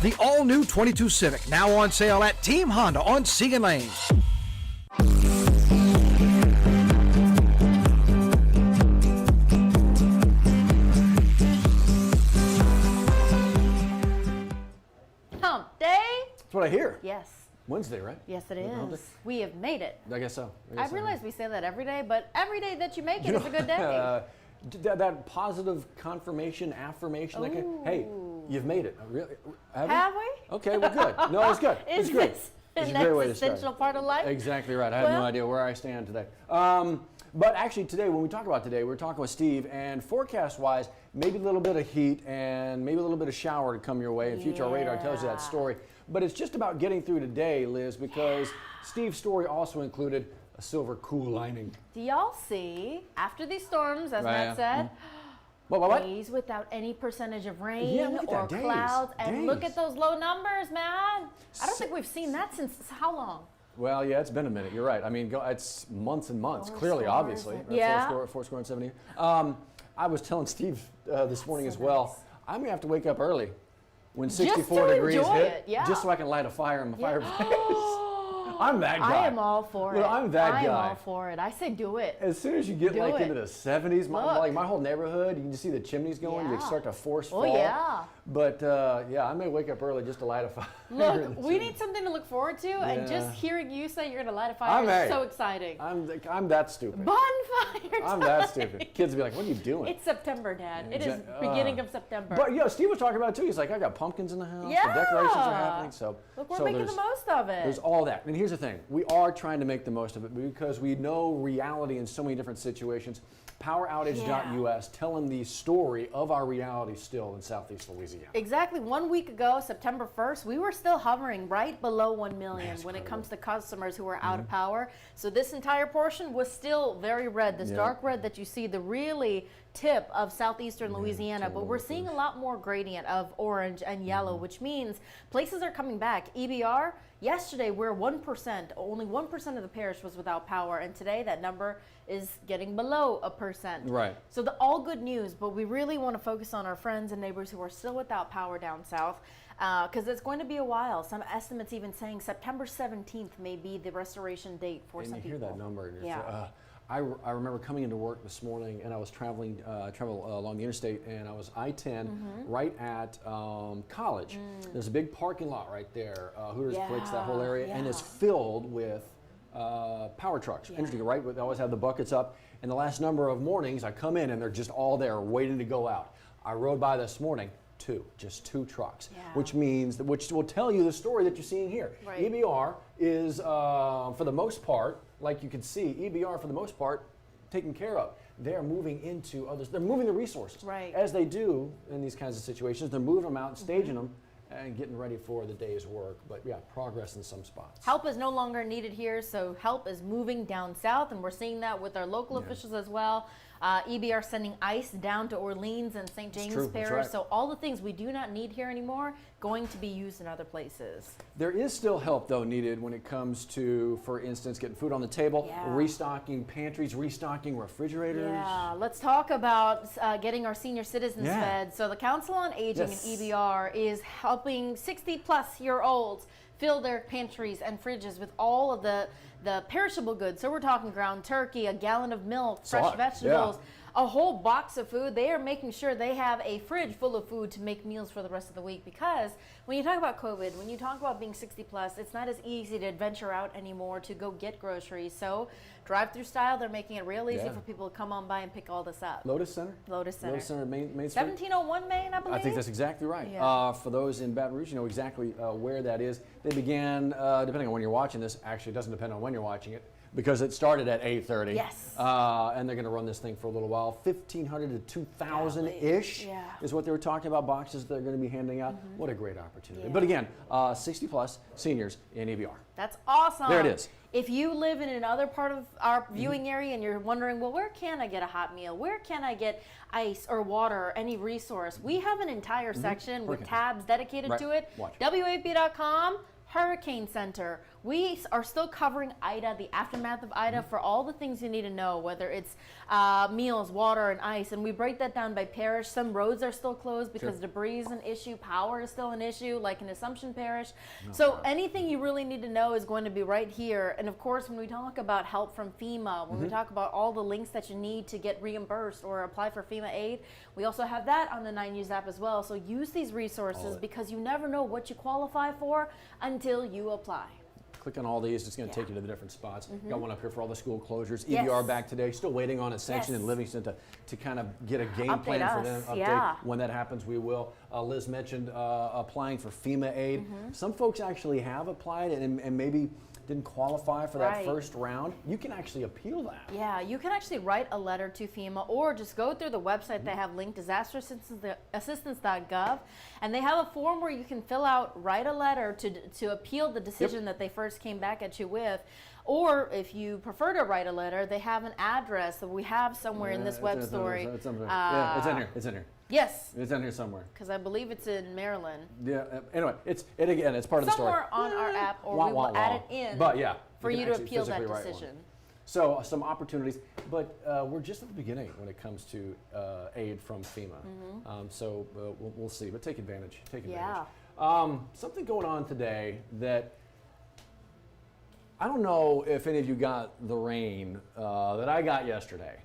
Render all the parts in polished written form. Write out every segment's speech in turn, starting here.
The all-new 22 Civic, now on sale at Team Honda on Siegen Lane. Hump day? That's what I hear. Yes. Wednesday, right? Yes, it is. We have made it. I guess so. I realize we say that every day, but every day that you make it is a good day. That positive confirmation, affirmation. Like, hey, you've made it. Really? Have we? Okay, well, good. No, it's good. Is it's great. this It's an a great way to start. existential part of life? Exactly right. I have no idea where I stand today. But actually today, when we talk about today, we're talking with Steve, and forecast-wise, maybe a little bit of heat and maybe a little bit of shower to come your way. And Future Radar tells you that story. But it's just about getting through today, Liz, because Steve's story also included a silver cool lining. Do y'all see, after these storms, as Matt said, What? days without any percentage of rain or Days. clouds, and look at those low numbers, man. I don't think we've seen that since how long? Well, yeah, it's been a minute. You're right. I mean, it's months and months, clearly, obviously. Yeah. Four score and 70. I was telling Steve this morning as well, I'm going to have to wake up early when 64 degrees hit, just so I can light a fire in my fireplace. I'm that guy. I am all for it. I'm that guy. I'm all for it. I say do it. As soon as you get into the 70s, my whole neighborhood, you can just see the chimneys going. You start to force fall. Oh, yeah. But I may wake up early just to light a fire. Look, we need something to look forward to, and just hearing you say you're going to light a fire is so exciting. I'm that stupid. Bonfire I'm that stupid. Kids will be like, what are you doing? It's September, Dad. It is beginning of September. But Steve was talking about it too. He's like, I got pumpkins in the house. The decorations are happening. So look, we're making the most of it. There's all that. And here's the thing. We are trying to make the most of it because we know reality in so many different situations. PowerOutage.us telling the story of our reality still in Southeast Louisiana. Exactly. 1 week ago, September 1st, we were still hovering right below 1 million when it comes to customers who were out of power. So this entire portion was still very red, this dark red that you see, the really tip of southeastern Louisiana, but we're seeing a lot more gradient of orange and yellow, which means places are coming back. EBR, yesterday we're 1%, only 1% of the parish was without power, and today that number is getting below 1%. Right. So all good news, but we really want to focus on our friends and neighbors who are still without power down south, because it's going to be a while. Some estimates even saying September 17th may be the restoration date for some people. And you hear that number, and I remember coming into work this morning, and I was travel along the interstate, and I was I-10 right at College. There's a big parking lot right there, Hooters, Clicks, that whole area, and it's filled with power trucks. Interesting, right? They always have the buckets up. And the last number of mornings, I come in, and they're just all there waiting to go out. I rode by this morning. Just two trucks, which will tell you the story that you're seeing here. Right. EBR is, for the most part, like you can see, EBR for the most part taken care of. They're moving into others. They're moving the resources, as they do in these kinds of situations. They're moving them out and staging them and getting ready for the day's work. But progress in some spots. Help is no longer needed here, so help is moving down south, and we're seeing that with our local officials as well. EBR sending ice down to Orleans and St. James Parish. So all the things we do not need here anymore going to be used in other places. There is still help though needed when it comes to, for instance, getting food on the table, restocking pantries, restocking refrigerators. Yeah, let's talk about getting our senior citizens fed. So the Council on Aging and EBR is helping 60-plus-year-olds fill their pantries and fridges with all of the perishable goods. So we're talking ground turkey, a gallon of milk, fresh vegetables, a whole box of food. They are making sure they have a fridge full of food to make meals for the rest of the week, because when you talk about COVID, when you talk about being 60 plus, it's not as easy to venture out anymore to go get groceries. So drive-through style, they're making it real easy for people to come on by and pick all this up. Lotus Center? Lotus Center, Main Street? 1701 Main, I believe? I think that's exactly right. For those in Baton Rouge, you know exactly where that is. They began, depending on when you're watching this, actually it doesn't depend on when you're watching it, because it started at 8:30. Yes. And they're going to run this thing for a little while. 1,500 to 2,000-ish is what they were talking about, boxes they're going to be handing out. What a great opportunity. But again, 60-plus seniors in EBR. That's awesome. There it is. If you live in another part of our viewing area and you're wondering, well, where can I get a hot meal? Where can I get ice or water or any resource? We have an entire section with tabs dedicated to it. WAFB.com. Hurricane Center. We are still covering Ida, the aftermath of Ida, for all the things you need to know, whether it's meals, water, and ice. And we break that down by parish. Some roads are still closed because debris is an issue. Power is still an issue, like in Assumption Parish. So anything you really need to know is going to be right here. And of course, when we talk about help from FEMA, when we talk about all the links that you need to get reimbursed or apply for FEMA aid, we also have that on the 9 News app as well. So use these resources because you never know what you qualify for until you apply. Click on all these, it's going to take you to the different spots. Got one up here for all the school closures. EBR back today, still waiting on a sanction in Livingston to kind of get a game plan for them. Update when that happens, we will. Liz mentioned applying for FEMA aid. Some folks actually have applied and maybe didn't qualify for that first round. You can actually appeal that. Yeah, you can actually write a letter to FEMA or just go through the website they have linked, disasterassistance.gov, and they have a form where you can fill out, write a letter to appeal the decision that they first came back at you with. Or if you prefer to write a letter, they have an address that we have somewhere in this web story. It's in here. It's in here. Yes. It's in here somewhere. Because I believe it's in Maryland. Yeah. Anyway, it's part of the story. Somewhere on our app, or we will add it in. But yeah, for you to appeal that decision. So some opportunities, but we're just at the beginning when it comes to aid from FEMA. So we'll see, but take advantage. Take advantage. Yeah. Something going on today that I don't know if any of you got the rain that I got yesterday.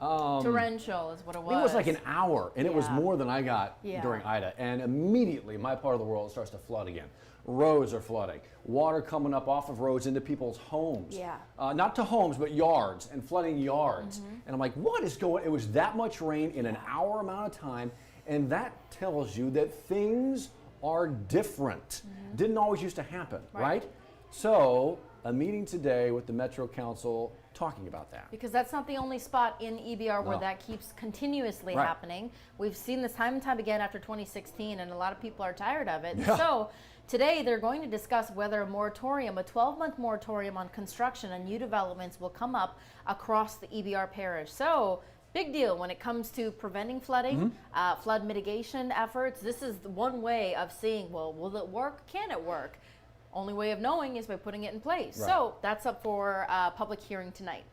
Torrential is what it was. It was like an hour, and it was more than I got during Ida. And immediately, my part of the world starts to flood again. Roads are flooding. Water coming up off of roads into people's homes. Yeah. Not to homes, but yards, and flooding yards. And I'm like, what is going on? It was that much rain in an hour amount of time, and that tells you that things are different. Didn't always used to happen, right? So, a meeting today with the Metro Council talking about that. Because that's not the only spot in EBR where that keeps continuously happening. We've seen this time and time again after 2016, and a lot of people are tired of it. Yeah. So today they're going to discuss whether a moratorium, a 12-month moratorium on construction and new developments will come up across the EBR parish. So big deal when it comes to preventing flooding, flood mitigation efforts. This is one way of seeing, well, will it work? Can it work? Only way of knowing is by putting it in place. Right. So that's up for public hearing tonight.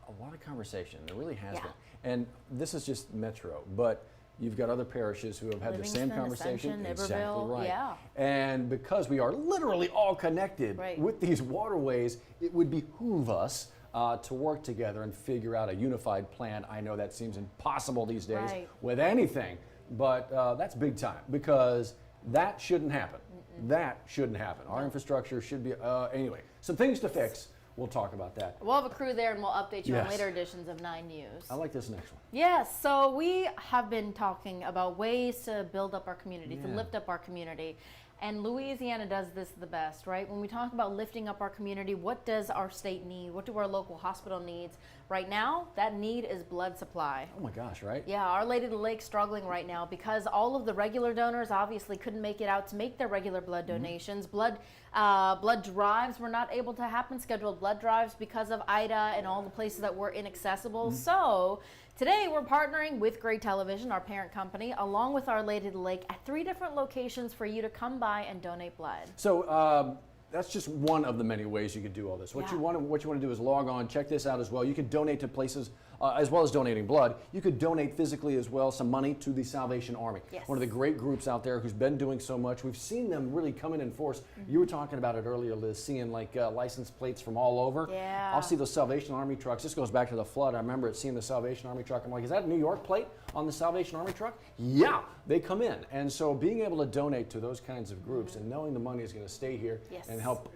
A lot of conversation. There really has been. And this is just Metro, but you've got other parishes who have had the same conversation. Exactly right. Yeah. And because we are literally all connected with these waterways, it would behoove us to work together and figure out a unified plan. I know that seems impossible these days with anything, but that's big time because that shouldn't happen. That shouldn't happen. Our infrastructure should be, anyway, some things to fix. We'll talk about that. We'll have a crew there and we'll update you on later editions of 9 News. I like this next one. Yes, so we have been talking about ways to build up our community, to lift up our community. And Louisiana does this the best, right? When we talk about lifting up our community, what does our state need? What do our local hospital needs? Right now, that need is blood supply. Oh my gosh, right? Yeah, Our Lady of the Lake struggling right now because all of the regular donors obviously couldn't make it out to make their regular blood donations. Blood drives were not able to happen, scheduled blood drives because of Ida and all the places that were inaccessible. So today we're partnering with Gray Television, our parent company, along with Our Lady of the Lake at 3 different locations for you to come by and donate blood. So that's just one of the many ways you could do all this. What you want to do is log on, check this out as well. You can donate to places as well as donating blood. You could donate physically as well, some money to the Salvation Army. Yes. One of the great groups out there who's been doing so much. We've seen them really come in force. You were talking about it earlier, Liz, seeing like license plates from all over. Yeah. I'll see those Salvation Army trucks. This goes back to the flood. I remember seeing the Salvation Army truck. I'm like, is that a New York plate on the Salvation Army truck? Yeah, they come in. And so being able to donate to those kinds of groups and knowing the money is going to stay here and help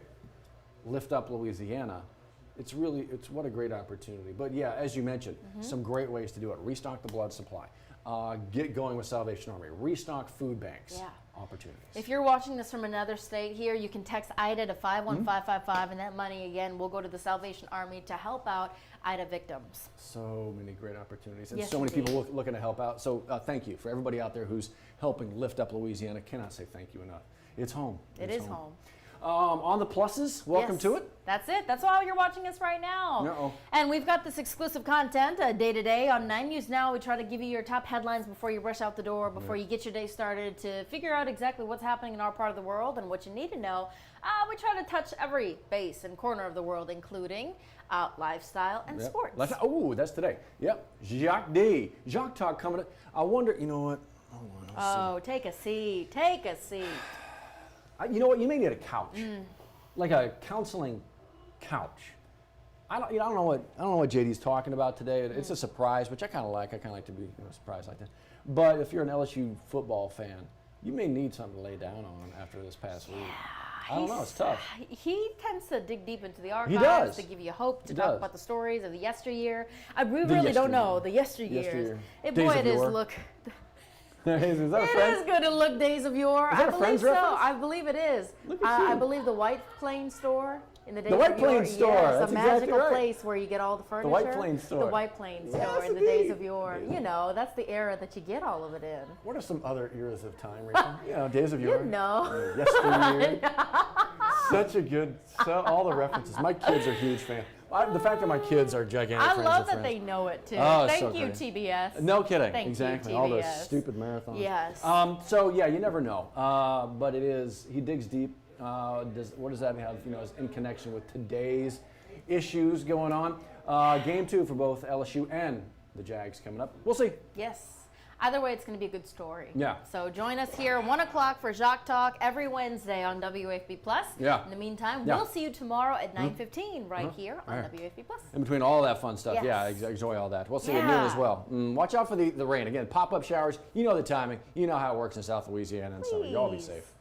lift up Louisiana, it's what a great opportunity. But yeah, as you mentioned, some great ways to do it. Restock the blood supply. Get going with Salvation Army. Restock food banks. Opportunities. If you're watching this from another state here, you can text IDA to 51555 and that money again will go to the Salvation Army to help out Ida victims. So many great opportunities and so many people looking to help out. So thank you for everybody out there who's helping lift up Louisiana. Cannot say thank you enough. It's home. It is home. On the pluses, welcome Yes. to it. That's it. That's why you're watching us right now. Uh-oh. And we've got this exclusive content day to day on 9 News Now. We try to give you your top headlines before you rush out the door, before you get your day started, to figure out exactly what's happening in our part of the world and what you need to know. We try to touch every base and corner of the world, including lifestyle and sports. Oh, that's today. Yep. Jacques D. Jacques Talk coming up. I wonder, you know what? Hold on, let's see. Oh, take a seat. Take a seat. You know what? You may need a couch, like a counseling couch. I don't know what JD's talking about today. It's a surprise, which I kind of like. I kind of like to be surprised like that. But if you're an LSU football fan, you may need something to lay down on after this past week. I don't know. It's tough. He tends to dig deep into the archives does. to give you hope, to He talk does. about the stories of the yesteryear. We really don't know the yesteryears. Yesteryear. It, Days boy, of it is yore. look. Is that a It friend? is good to look days of yore. Is that I a believe Friends so. reference? I believe it is. Look at I you. believe the White Plains store in the days White of yore. Plains store, Yes, that's a exactly magical right. place where you get all the furniture. White Plains store. The White Plains Yes, store in the days indeed. of yore. You know, that's the era that you get all of it in. What are some other eras of time, Rachel? Days of yore. You know. Yesteryear. Such a good, all the references. My kids are huge fans. The fact that my kids are gigantic I fans love of that Friends. they know it too. Oh, it's Thank so you, great. TBS. No kidding. Thank exactly. you, All those TBS. stupid marathons. Yes. So yeah, you never know. But it is. He digs deep. What does that have? In connection with today's issues going on. Game 2 for both LSU and the Jags coming up. We'll see. Yes. Either way, it's going to be a good story. Yeah. So join us here 1 o'clock for Jacques Talk every Wednesday on WAFB Plus. Yeah. In the meantime, Yeah. we'll see you tomorrow at 9:15 right here on Right. WAFB Plus. In between all that fun stuff, yeah, Yes. enjoy all that. We'll see you at noon as Yeah. well. Watch out for the rain. Again, pop-up showers. You know the timing. You know how it works in South Louisiana and summer. You all be Please. safe.